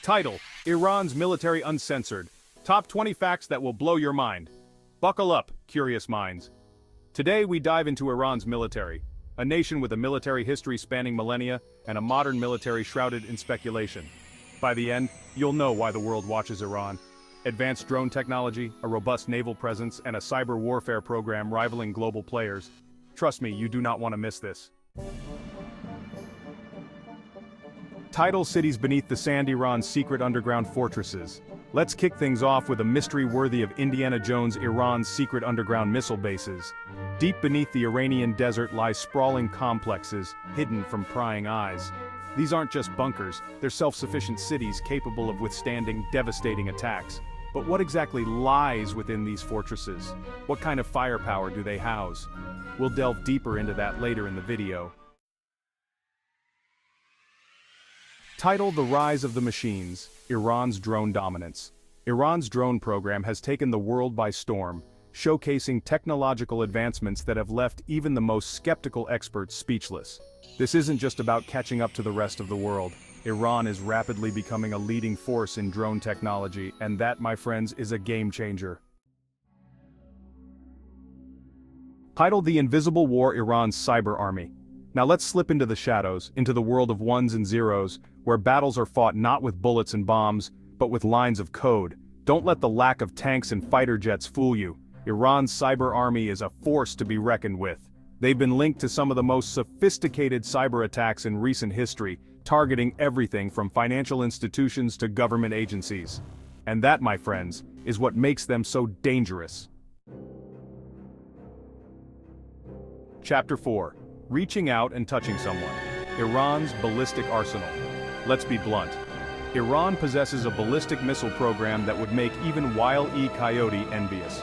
Title: Iran's Military Uncensored. Top 20 facts that will blow your mind. Buckle up, curious minds. Today we dive into Iran's military, a nation with a military history spanning millennia and a modern military shrouded in speculation. By the end, you'll know why the world watches Iran. Advanced drone technology, a robust naval presence, and a cyber warfare program rivaling global players. Trust me, you do not want to miss this. Title: Cities beneath the sand, Iran's secret underground fortresses. Let's kick things off with a mystery worthy of Indiana Jones. Iran's secret underground missile bases. Deep beneath the Iranian desert lie sprawling complexes, hidden from prying eyes. These aren't just bunkers, they're self-sufficient cities capable of withstanding devastating attacks. But what exactly lies within these fortresses? What kind of firepower do they house? We'll delve deeper into that later in the video. Title: The Rise of the Machines, Iran's Drone Dominance. Iran's drone program has taken the world by storm, showcasing technological advancements that have left even the most skeptical experts speechless. This isn't just about catching up to the rest of the world. Iran is rapidly becoming a leading force in drone technology, and that, my friends, is a game changer. Title: The Invisible War, Iran's Cyber Army. Now let's slip into the shadows, into the world of ones and zeros, where battles are fought not with bullets and bombs, but with lines of code. Don't let the lack of tanks and fighter jets fool you. Iran's cyber army is a force to be reckoned with. They've been linked to some of the most sophisticated cyber attacks in recent history, targeting everything from financial institutions to government agencies. And that, my friends, is what makes them so dangerous. Chapter 4. Reaching out and touching someone. Iran's ballistic arsenal. Let's be blunt. Iran possesses a ballistic missile program that would make even Wile E. Coyote envious.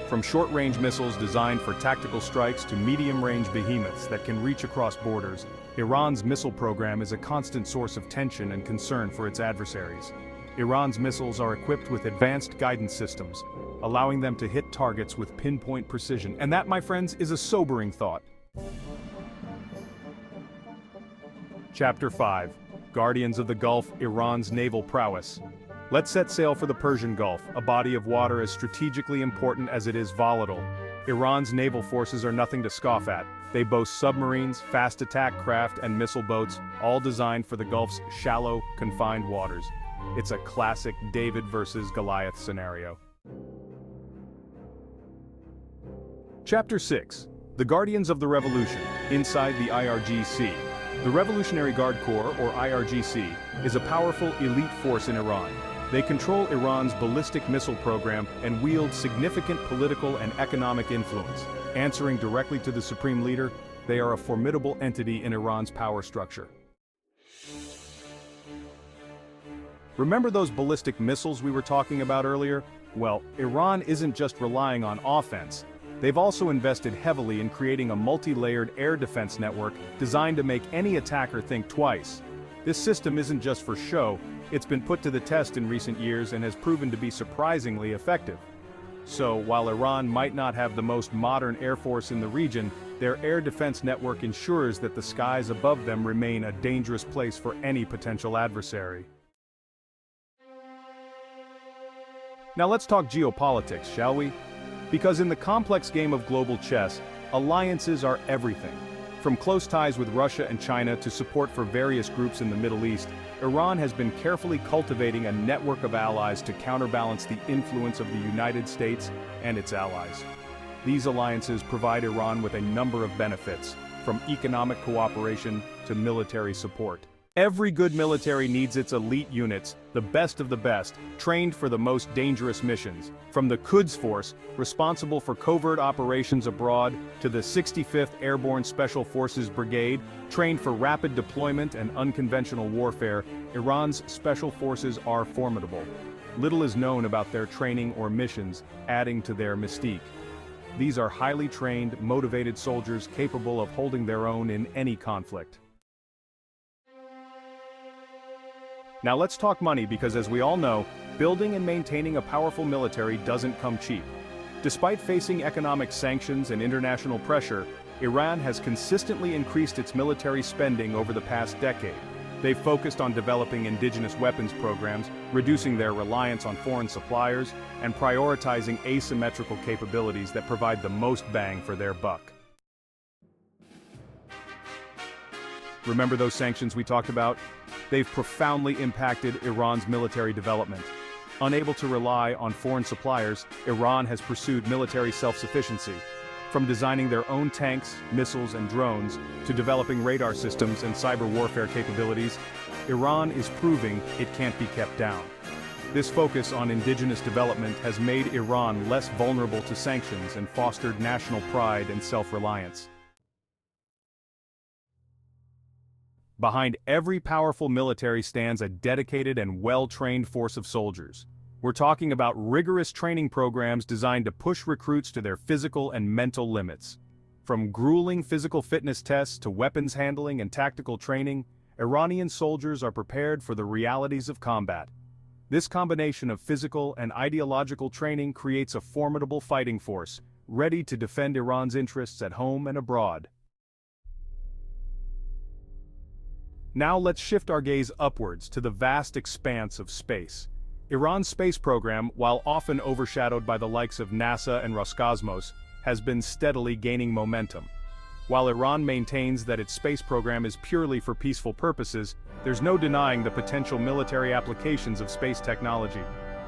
From short-range missiles designed for tactical strikes to medium-range behemoths that can reach across borders, Iran's missile program is a constant source of tension and concern for its adversaries. Iran's missiles are equipped with advanced guidance systems, allowing them to hit targets with pinpoint precision. And that, my friends, is a sobering thought. Chapter 5. Guardians of the Gulf, Iran's naval prowess. Let's set sail for the Persian Gulf, a body of water as strategically important as it is volatile. Iran's naval forces are nothing to scoff at. They boast submarines, fast attack craft, and missile boats, all designed for the Gulf's shallow, confined waters. It's a classic David versus Goliath scenario. Chapter 6. The Guardians of the Revolution, inside the IRGC. The Revolutionary Guard Corps, or IRGC, is a powerful elite force in Iran. They control Iran's ballistic missile program and wield significant political and economic influence. Answering directly to the supreme leader, they are a formidable entity in Iran's power structure. Remember those ballistic missiles we were talking about earlier? Well, Iran isn't just relying on offense. They've also invested heavily in creating a multi-layered air defense network designed to make any attacker think twice. This system isn't just for show, it's been put to the test in recent years and has proven to be surprisingly effective. So, while Iran might not have the most modern air force in the region, their air defense network ensures that the skies above them remain a dangerous place for any potential adversary. Now let's talk geopolitics, shall we? Because in the complex game of global chess, alliances are everything. From close ties with Russia and China to support for various groups in the Middle East, Iran has been carefully cultivating a network of allies to counterbalance the influence of the United States and its allies. These alliances provide Iran with a number of benefits, from economic cooperation to military support. Every good military needs its elite units, the best of the best, trained for the most dangerous missions. From the Quds Force, responsible for covert operations abroad, to the 65th Airborne Special Forces Brigade, trained for rapid deployment and unconventional warfare, Iran's special forces are formidable. Little is known about their training or missions, adding to their mystique. These are highly trained, motivated soldiers capable of holding their own in any conflict. Now let's talk money, because as we all know, building and maintaining a powerful military doesn't come cheap. Despite facing economic sanctions and international pressure, Iran has consistently increased its military spending over the past decade. They've focused on developing indigenous weapons programs, reducing their reliance on foreign suppliers, and prioritizing asymmetrical capabilities that provide the most bang for their buck. Remember those sanctions we talked about? They've profoundly impacted Iran's military development. Unable to rely on foreign suppliers, Iran has pursued military self-sufficiency. From designing their own tanks, missiles, and drones, to developing radar systems and cyber warfare capabilities, Iran is proving it can't be kept down. This focus on indigenous development has made Iran less vulnerable to sanctions and fostered national pride and self-reliance. Behind every powerful military stands a dedicated and well-trained force of soldiers. We're talking about rigorous training programs designed to push recruits to their physical and mental limits. From grueling physical fitness tests to weapons handling and tactical training, Iranian soldiers are prepared for the realities of combat. This combination of physical and ideological training creates a formidable fighting force, ready to defend Iran's interests at home and abroad. Now let's shift our gaze upwards to the vast expanse of space. Iran's space program, while often overshadowed by the likes of NASA and Roscosmos, has been steadily gaining momentum. While Iran maintains that its space program is purely for peaceful purposes, there's no denying the potential military applications of space technology.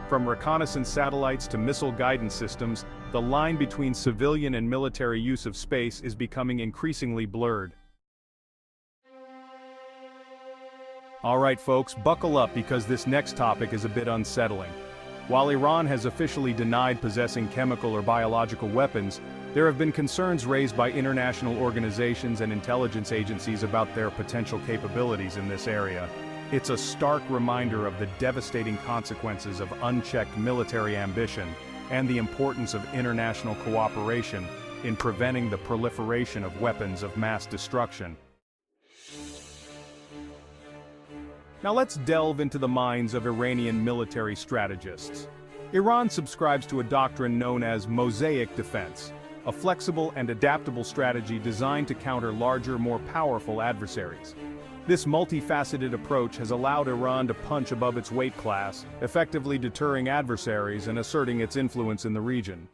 From reconnaissance satellites to missile guidance systems, the line between civilian and military use of space is becoming increasingly blurred. Alright folks, buckle up because this next topic is a bit unsettling. While Iran has officially denied possessing chemical or biological weapons, there have been concerns raised by international organizations and intelligence agencies about their potential capabilities in this area. It's a stark reminder of the devastating consequences of unchecked military ambition and the importance of international cooperation in preventing the proliferation of weapons of mass destruction. Now let's delve into the minds of Iranian military strategists. Iran subscribes to a doctrine known as mosaic defense, a flexible and adaptable strategy designed to counter larger, more powerful adversaries. This multifaceted approach has allowed Iran to punch above its weight class, effectively deterring adversaries and asserting its influence in the region.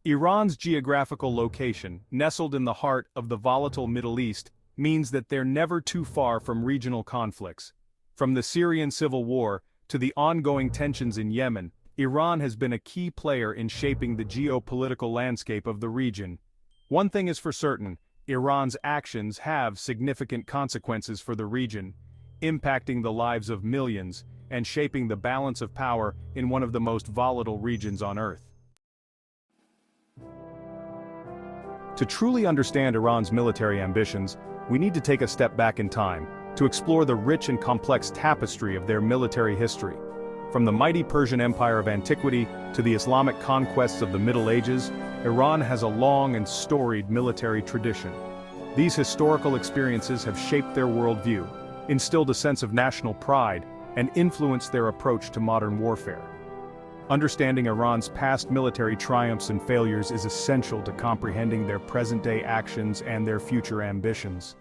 Iran's geographical location, nestled in the heart of the volatile Middle East, means that they're never too far from regional conflicts. From the Syrian civil war to the ongoing tensions in Yemen, Iran has been a key player in shaping the geopolitical landscape of the region. One thing is for certain, Iran's actions have significant consequences for the region, impacting the lives of millions and shaping the balance of power in one of the most volatile regions on Earth. To truly understand Iran's military ambitions, we need to take a step back in time to explore the rich and complex tapestry of their military history. From the mighty Persian Empire of antiquity to the Islamic conquests of the Middle Ages, Iran has a long and storied military tradition. These historical experiences have shaped their worldview, instilled a sense of national pride, and influenced their approach to modern warfare. Understanding Iran's past military triumphs and failures is essential to comprehending their present-day actions and their future ambitions.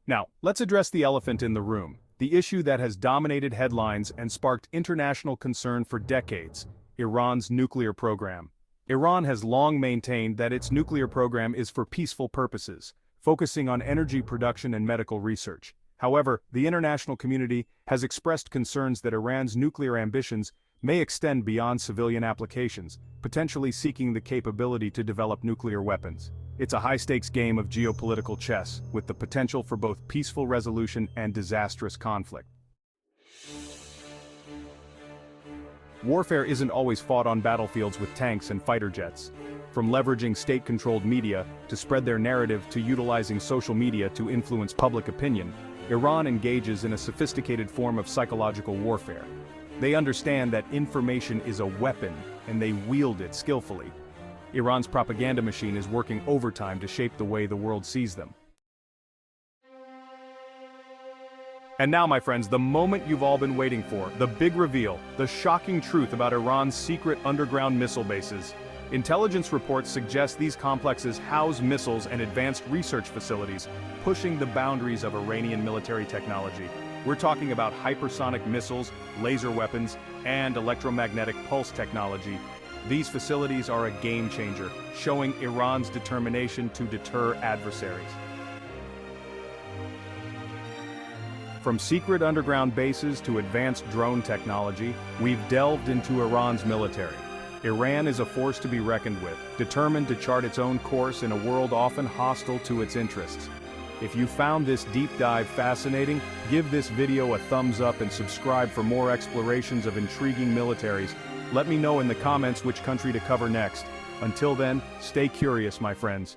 Now, let's address the elephant in the room, the issue that has dominated headlines and sparked international concern for decades: Iran's nuclear program. Iran has long maintained that its nuclear program is for peaceful purposes, focusing on energy production and medical research. However, the international community has expressed concerns that Iran's nuclear ambitions may extend beyond civilian applications, potentially seeking the capability to develop nuclear weapons. It's a high-stakes game of geopolitical chess, with the potential for both peaceful resolution and disastrous conflict. Warfare isn't always fought on battlefields with tanks and fighter jets. From leveraging state-controlled media to spread their narrative to utilizing social media to influence public opinion, Iran engages in a sophisticated form of psychological warfare. They understand that information is a weapon, and they wield it skillfully. Iran's propaganda machine is working overtime to shape the way the world sees them. And now, my friends, the moment you've all been waiting for, the big reveal, the shocking truth about Iran's secret underground missile bases. Intelligence reports suggest these complexes house missiles and advanced research facilities, pushing the boundaries of Iranian military technology. We're talking about hypersonic missiles, laser weapons, and electromagnetic pulse technology. These facilities are a game changer, showing Iran's determination to deter adversaries. From secret underground bases to advanced drone technology, we've delved into Iran's military. Iran is a force to be reckoned with, determined to chart its own course in a world often hostile to its interests. If you found this deep dive fascinating, give this video a thumbs up and subscribe for more explorations of intriguing militaries. Let me know in the comments which country to cover next. Until then, stay curious, my friends.